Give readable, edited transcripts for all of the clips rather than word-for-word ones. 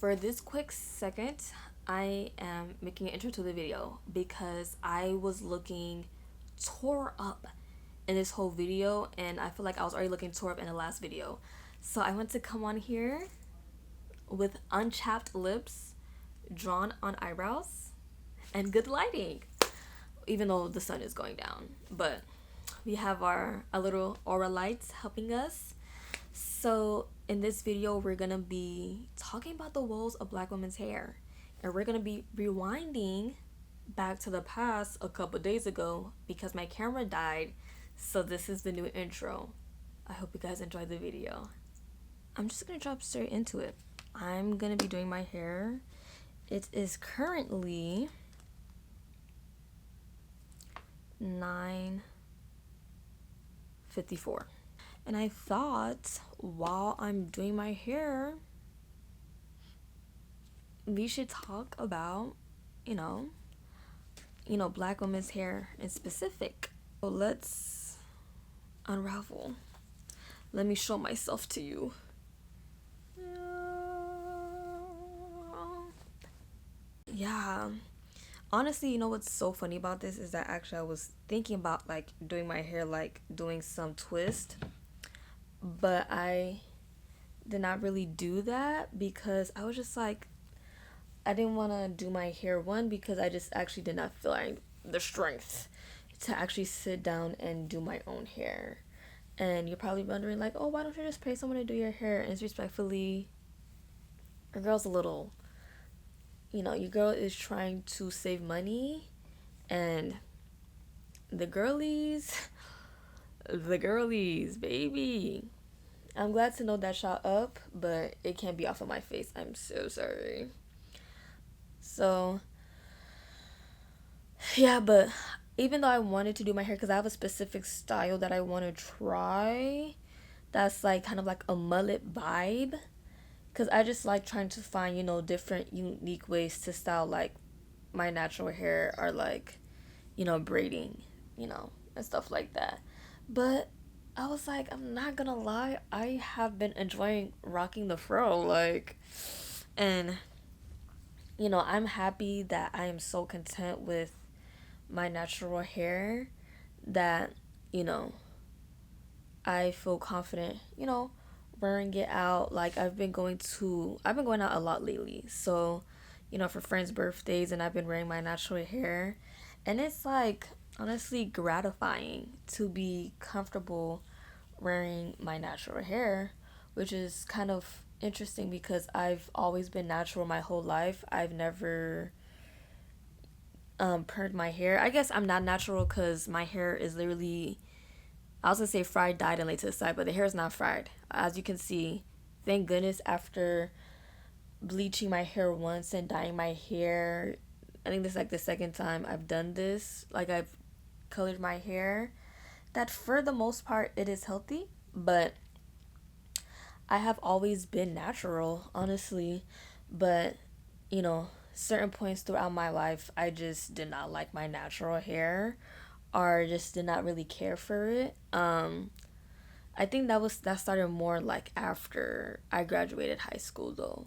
For this quick second, I am making an intro to the video because I was looking tore up in this whole video, and I feel like I was already looking tore up in the last video. So I want to come on here with unchapped lips, drawn on eyebrows, and good lighting, even though the sun is going down. But we have our a little aura lights helping us. So in this video, we're gonna be talking about the woes of Black women's hair, and we're gonna be rewinding back to the past a couple days ago because my camera died. So this is the new intro. I hope you guys enjoyed the video. I'm just gonna drop straight into it. I'm gonna be doing my hair. It is currently 9:54. And I thought while I'm doing my hair, we should talk about, you know, Black women's hair in specific. So let's unravel. Let me show myself to you. Yeah. Honestly, you know what's so funny about this is that actually I was thinking about like doing my hair, like doing some twist, but I did not really do that because I was just like, I didn't want to do my hair, one, because I just actually did not feel like the strength to actually sit down and do my own hair. And you're probably wondering like, oh, why don't you just pay someone to do your hair? And it's respectfully, your girl's a little, your girl is trying to save money, and the girlies, baby. I'm glad to know that shot up, but it can't be off of my face. I'm so sorry. So, yeah, but even though I wanted to do my hair, because I have a specific style that I want to try, that's like kind of like a mullet vibe, because I just like trying to find, different unique ways to style like my natural hair, or like, braiding, and stuff like that. But I was like, I'm not gonna lie, I have been enjoying rocking the fro, like, and I'm happy that I am so content with my natural hair that, I feel confident, wearing it out. Like I've been going out a lot lately. So, for friends' birthdays, and I've been wearing my natural hair. And it's like honestly gratifying to be comfortable wearing my natural hair, which is kind of interesting because I've always been natural my whole life. I've never permed my hair. I guess I'm not natural because my hair is literally, I was gonna say fried, dyed, and laid to the side, but the hair is not fried. As you can see, thank goodness, after bleaching my hair once and dyeing my hair, I think this is like the second time I've done this. Like I've colored my hair. That for the most part it is healthy, but I have always been natural, honestly. But certain points throughout my life, I just did not like my natural hair, or just did not really care for it. I think that started more like after I graduated high school though.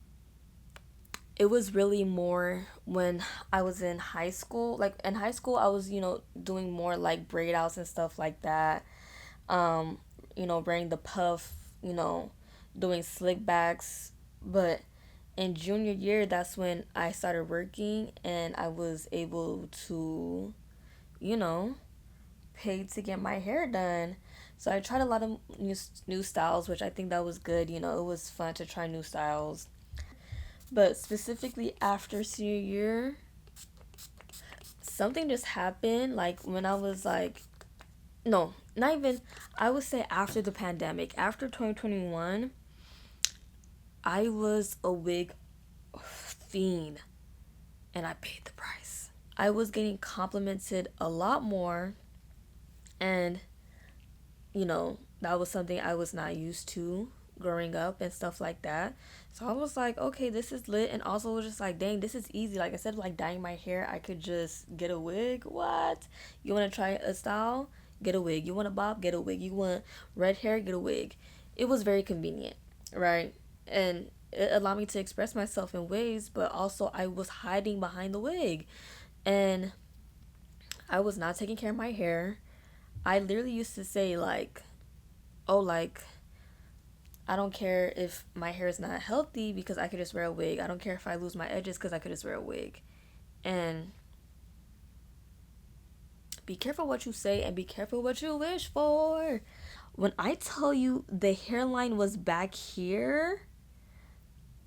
It was really more when I was in high school. Like in high school I was, doing more like braid outs and stuff like that. Wearing the puff, doing slick backs. But in junior year, that's when I started working and I was able to, you know, pay to get my hair done. So I tried a lot of new styles, which I think that was good. It was fun to try new styles. But specifically after senior year, something just happened. Like when I was like, no, not even, I would say after the pandemic, after 2021, I was a wig fiend and I paid the price. I was getting complimented a lot more, and that was something I was not used to growing up and stuff like that. So I was like, okay, this is lit. And also was just like, dang, this is easy. Like I said, like dyeing my hair, I could just get a wig. What? You want to try a style? Get a wig. You want a bob? Get a wig. You want red hair? Get a wig. It was very convenient, right? And it allowed me to express myself in ways, but also I was hiding behind the wig. And I was not taking care of my hair. I literally used to say, like, oh, like, I don't care if my hair is not healthy because I could just wear a wig. I don't care if I lose my edges because I could just wear a wig. And be careful what you say and be careful what you wish for. When I tell you the hairline was back here,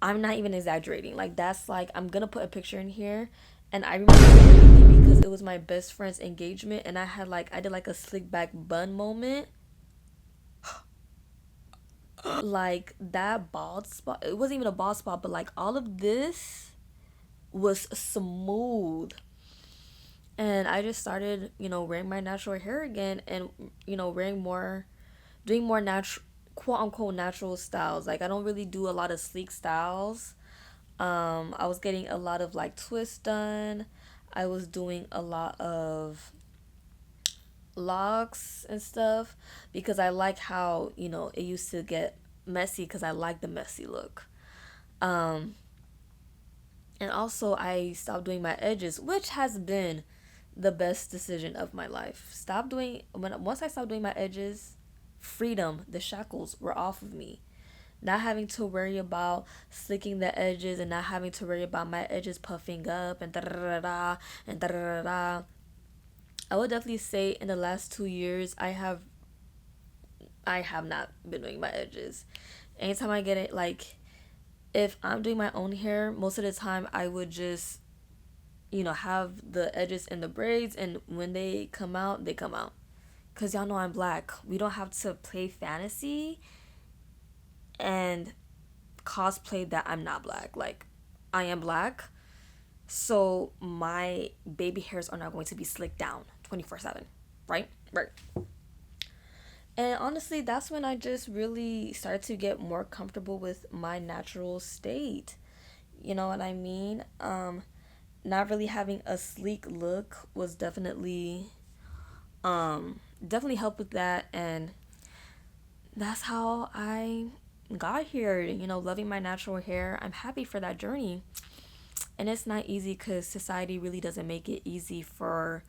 I'm not even exaggerating. Like, that's like, I'm gonna put a picture in here. And I remember vividly because it was my best friend's engagement, and I did like a slick back bun moment. Like, that bald spot, it wasn't even a bald spot, but like all of this was smooth. And I just started, wearing my natural hair again, and wearing more, doing more natural, quote unquote, natural styles. Like, I don't really do a lot of sleek styles. I was getting a lot of like twists done. I was doing a lot of locks and stuff because I like how, it used to get messy because I like the messy look. Um, and also I stopped doing my edges, which has been the best decision of my life. Once I stopped doing my edges, freedom, the shackles were off of me. Not having to worry about slicking the edges and not having to worry about my edges puffing up and da da da da and da da da da. I would definitely say in the last 2 years I have not been doing my edges. Anytime I get it, like, if I'm doing my own hair, most of the time I would just have the edges in the braids, and when they come out, they come out. Cause y'all know I'm black. We don't have to play fantasy and cosplay that I'm not black. Like, I am black, so my baby hairs are not going to be slicked down 24/7, right? Right. And honestly, that's when I just really started to get more comfortable with my natural state. You know what I mean? Not really having a sleek look was definitely helped with that, and that's how I got here, loving my natural hair. I'm happy for that journey. And it's not easy because society really doesn't make it easy for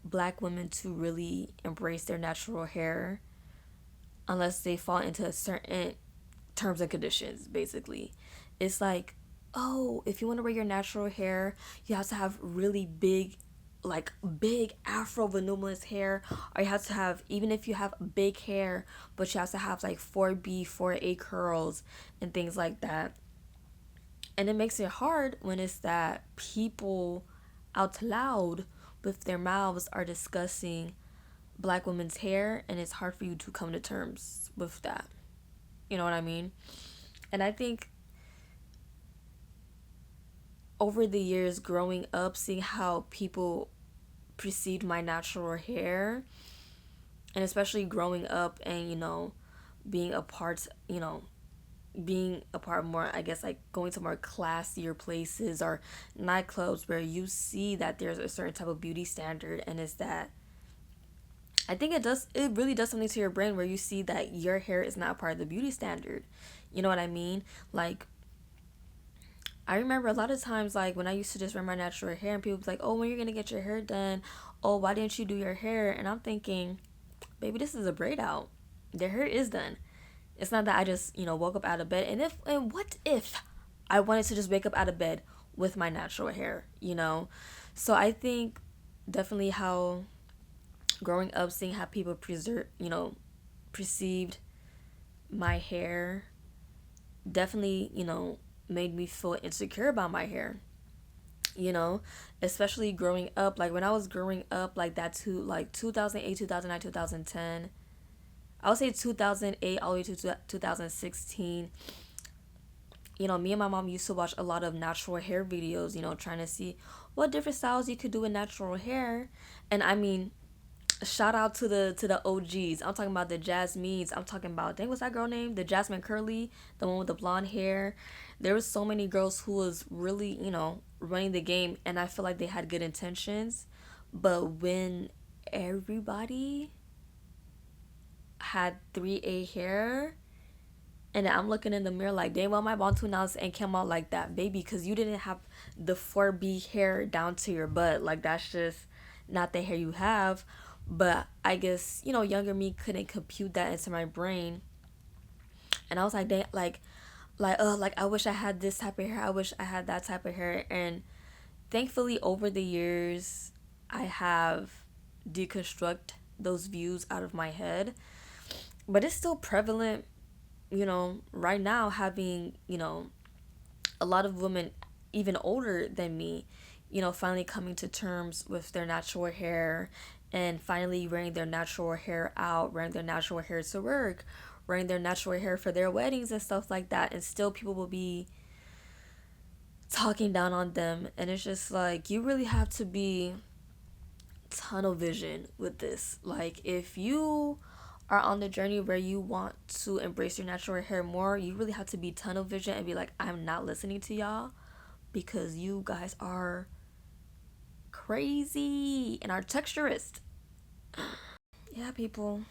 black women to really embrace their natural hair unless they fall into certain terms and conditions, basically. It's like, oh, if you want to wear your natural hair, you have to have really big, like big afro voluminous hair, or you have to have, even if you have big hair, but you have to have like 4B, 4A curls and things like that. And it makes it hard when it's that people out loud with their mouths are discussing black women's hair, and it's hard for you to come to terms with that. You know what I mean? And I think over the years growing up, seeing how people perceived my natural hair, and especially growing up and, being a part, being a part of more, I guess, like going to more classier places or nightclubs where you see that there's a certain type of beauty standard, and it's that it really does something to your brain where you see that your hair is not part of the beauty standard. You know what I mean? Like, I remember a lot of times, like, when I used to just wear my natural hair and people was like, oh, when you're gonna get your hair done? Oh, why didn't you do your hair? And I'm thinking, baby, this is a braid out. Their hair is done. It's not that I just, woke up out of bed. And what if I wanted to just wake up out of bed with my natural hair? So I think definitely how growing up, seeing how people perceived my hair definitely, made me feel insecure about my hair. You know, especially growing up, like when I was growing up, like that too, like 2008, 2009, 2010. I would say 2008 all the way to 2016. Me and my mom used to watch a lot of natural hair videos, trying to see what different styles you could do with natural hair. And I mean, shout out to the OGs. I'm talking about the Jasmines. I'm talking about, dang, what's that girl name? The Jasmine Curly, the one with the blonde hair. There was so many girls who was really, running the game, and I feel like they had good intentions. But when everybody had 3A hair, And I'm looking in the mirror like, dang, well, my Bantu nails ain't come out like that, baby, because you didn't have the 4B hair down to your butt. Like, that's just not the hair you have. But I guess, younger me couldn't compute that into my brain. And I was like, dang, like, I wish I had this type of hair. I wish I had that type of hair. And thankfully, over the years, I have deconstruct those views out of my head. But it's still prevalent, right now, having, a lot of women even older than me, finally coming to terms with their natural hair and finally wearing their natural hair out, wearing their natural hair to work, wearing their natural hair for their weddings and stuff like that. And still people will be talking down on them. And it's just like, you really have to be tunnel vision with this. Like, if you are on the journey where you want to embrace your natural hair more, you really have to be tunnel vision and be like, I'm not listening to y'all because you guys are crazy and are texturist. Yeah, people.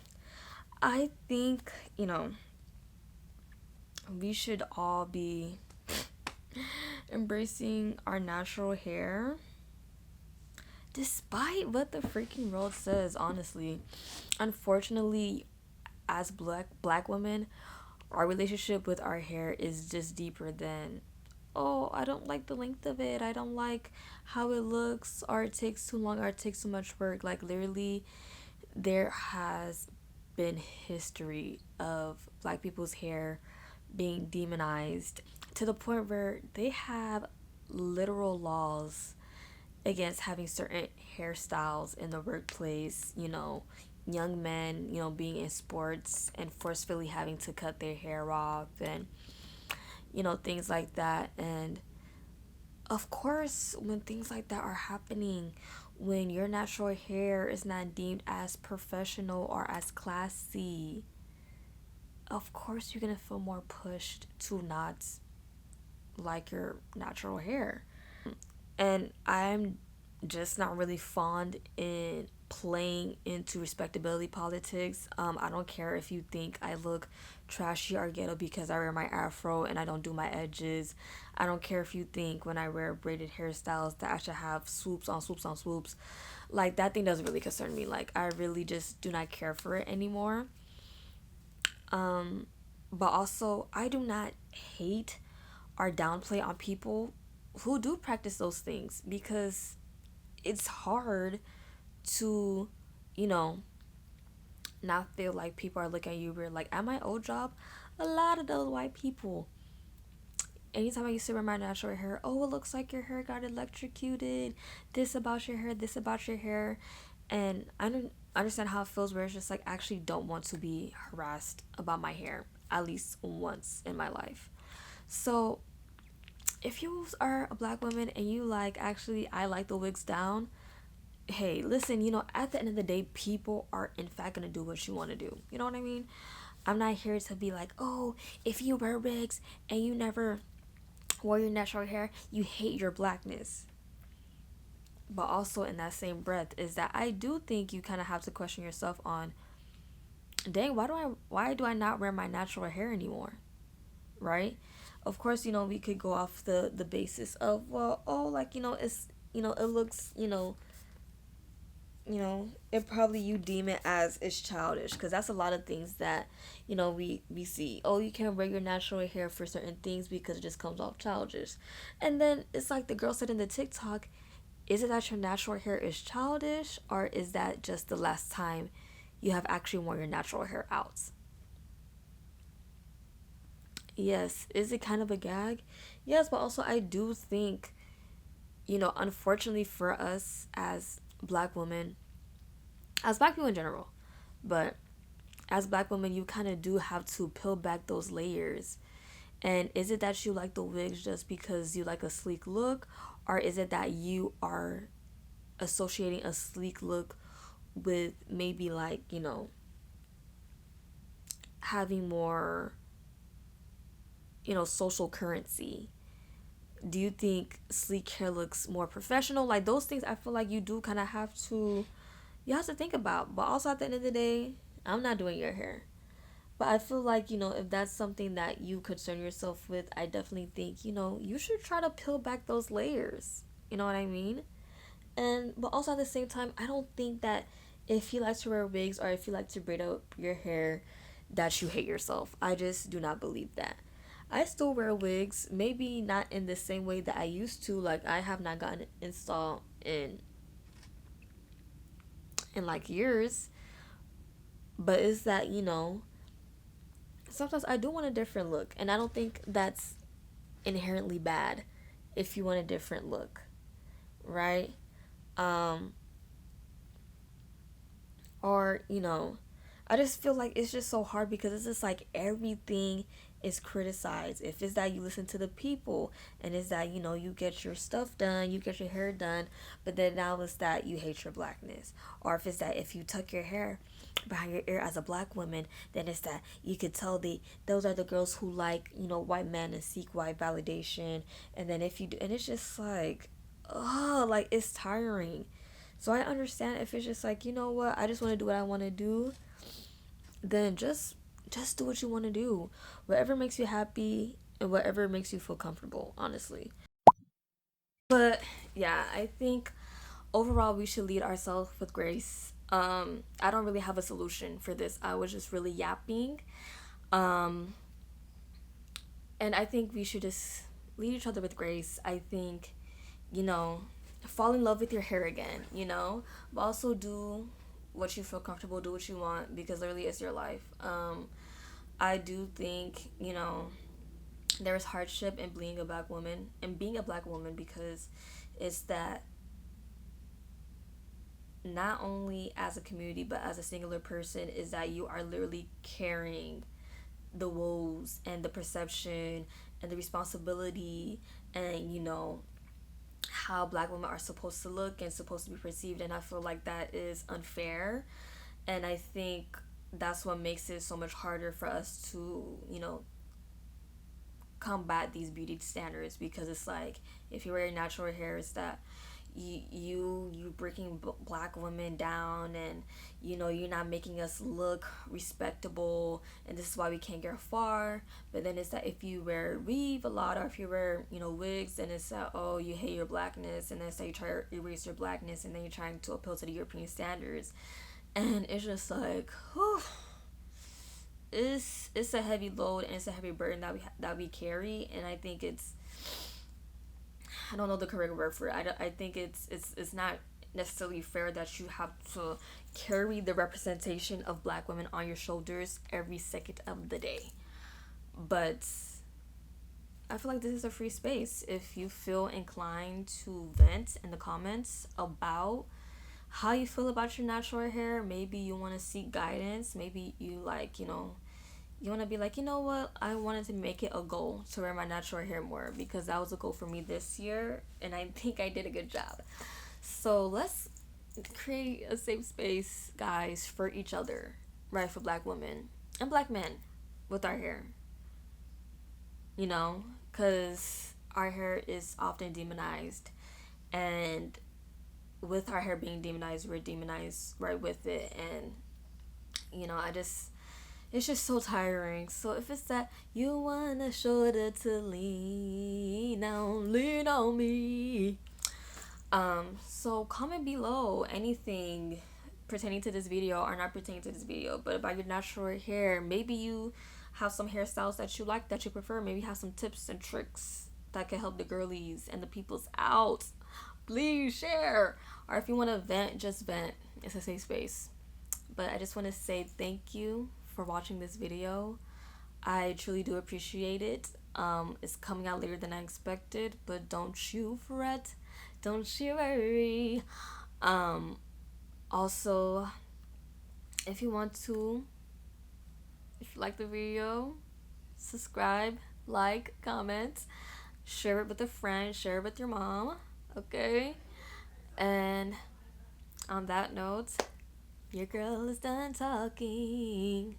I think, we should all be embracing our natural hair despite what the freaking world says, honestly. Unfortunately, as black women, our relationship with our hair is just deeper than, oh, I don't like the length of it, I don't like how it looks, or it takes too long, or it takes too much work. Like, literally, there has been history of black people's hair being demonized to the point where they have literal laws against having certain hairstyles in the workplace, young men, being in sports and forcefully having to cut their hair off, and things like that. And of course, when things like that are happening, when your natural hair is not deemed as professional or as classy, of course you're gonna feel more pushed to not like your natural hair. And I'm just not really fond in playing into respectability politics. I don't care if you think I look trashy or ghetto because I wear my afro and I don't do my edges. I don't care if you think when I wear braided hairstyles that I should have swoops on swoops on swoops. Like, that thing doesn't really concern me. Like, I really just do not care for it anymore. But also, I do not hate or downplay on people who do practice those things, because it's hard to, you know, not feel like people are looking at you weird. Like, at my old job, a lot of those white people, anytime I used to wear my natural hair, oh, it looks like your hair got electrocuted. This about your hair, this about your hair. And I don't understand how it feels where it's just like, I actually don't want to be harassed about my hair, at least once in my life. So, if you are a black woman and you like, actually, I like the wigs down, hey, listen, at the end of the day, people are in fact gonna do what you want to do. You know what I mean? I'm not here to be like, oh, if you wear wigs and you never wore your natural hair, you hate your blackness. But also, in that same breath, is that I do think you kind of have to question yourself on, dang, why do I not wear my natural hair anymore? Right? Of course, we could go off the basis of, well, oh, like, it's, it looks, it probably, you deem it as it's childish, because that's a lot of things that, we see. Oh, you can't wear your natural hair for certain things because it just comes off childish. And then it's like the girl said in the TikTok, is it that your natural hair is childish, or is that just the last time you have actually worn your natural hair out? Yes. Is it kind of a gag? Yes, but also I do think, unfortunately for us as black women, as black people in general, but as black women, you kind of do have to peel back those layers. And is it that you like the wigs just because you like a sleek look, or is it that you are associating a sleek look with maybe, like, having more, social currency? Do you think sleek hair looks more professional? Like, those things, I feel like you do kind of have to think about. But also, at the end of the day, I'm not doing your hair. But I feel like, if that's something that you concern yourself with, I definitely think, you should try to peel back those layers. You know what I mean? And but also at the same time, I don't think that if you like to wear wigs or if you like to braid up your hair, that you hate yourself. I just do not believe that. I still wear wigs, maybe not in the same way that I used to. Like I have not gotten installed in like years, but it's that, sometimes I do want a different look, and I don't think that's inherently bad if you want a different look, right? Um or I just feel like it's just so hard because it's just like everything is criticized. If it's that you listen to the people, and it's that you get your stuff done, you get your hair done, but then now it's that you hate your blackness. Or if it's that if you tuck your hair behind your ear as a black woman, then it's that you could tell those are the girls who like white men and seek white validation. And then if you do, and it's just like, oh, like it's tiring. So I understand if it's just like, what, I just want to do what I want to do, then just do what you want to do. Whatever makes you happy and whatever makes you feel comfortable, honestly. But yeah, I think overall we should lead ourselves with grace. I don't really have a solution for this. I was just really yapping. Um and I think we should just lead each other with grace. I think, you know, fall in love with your hair again, but also do what you feel comfortable, do what you want, because literally it's your life. I do think, there's hardship in being a black woman because it's that not only as a community but as a singular person is that you are literally carrying the woes and the perception and the responsibility and how black women are supposed to look and supposed to be perceived. And I feel like that is unfair, and I think that's what makes it so much harder for us to combat these beauty standards, because it's like if you wear your natural hair, it's that you breaking black women down, and you're not making us look respectable, and this is why we can't get far. But then it's that if you wear weave a lot, or if you wear wigs, then it's that, oh, you hate your blackness, and then it's that you try to erase your blackness, and then you're trying to appeal to the European standards. And it's just like, whew, it's a heavy load, and it's a heavy burden that we carry. And I think I don't know the correct word for it. I think it's not necessarily fair that you have to carry the representation of black women on your shoulders every second of the day. But I feel like this is a free space. If you feel inclined to vent in the comments about how you feel about your natural hair, maybe you want to seek guidance, maybe you like, you want to be like, what, I wanted to make it a goal to wear my natural hair more, because that was a goal for me this year, and I think I did a good job. So let's create a safe space, guys, for each other, right? For black women and black men with our hair, because our hair is often demonized, and with our hair being demonized, we're demonized right with it. And I just, it's just so tiring. So if it's that you want a shoulder to lean on me. So comment below anything pertaining to this video or not pertaining to this video, but about your natural hair. Maybe you have some hairstyles that you like, that you prefer. Maybe you have some tips and tricks that can help the girlies and the peoples out. Please share. Or if you want to vent, just vent. It's a safe space. But I just want to say thank you for watching this video. I truly do appreciate it. It's coming out later than I expected, but don't you fret, don't you worry. Also, if you like the video, subscribe, like, comment, share it with a friend, share it with your mom, okay? And on that note, your girl is done talking.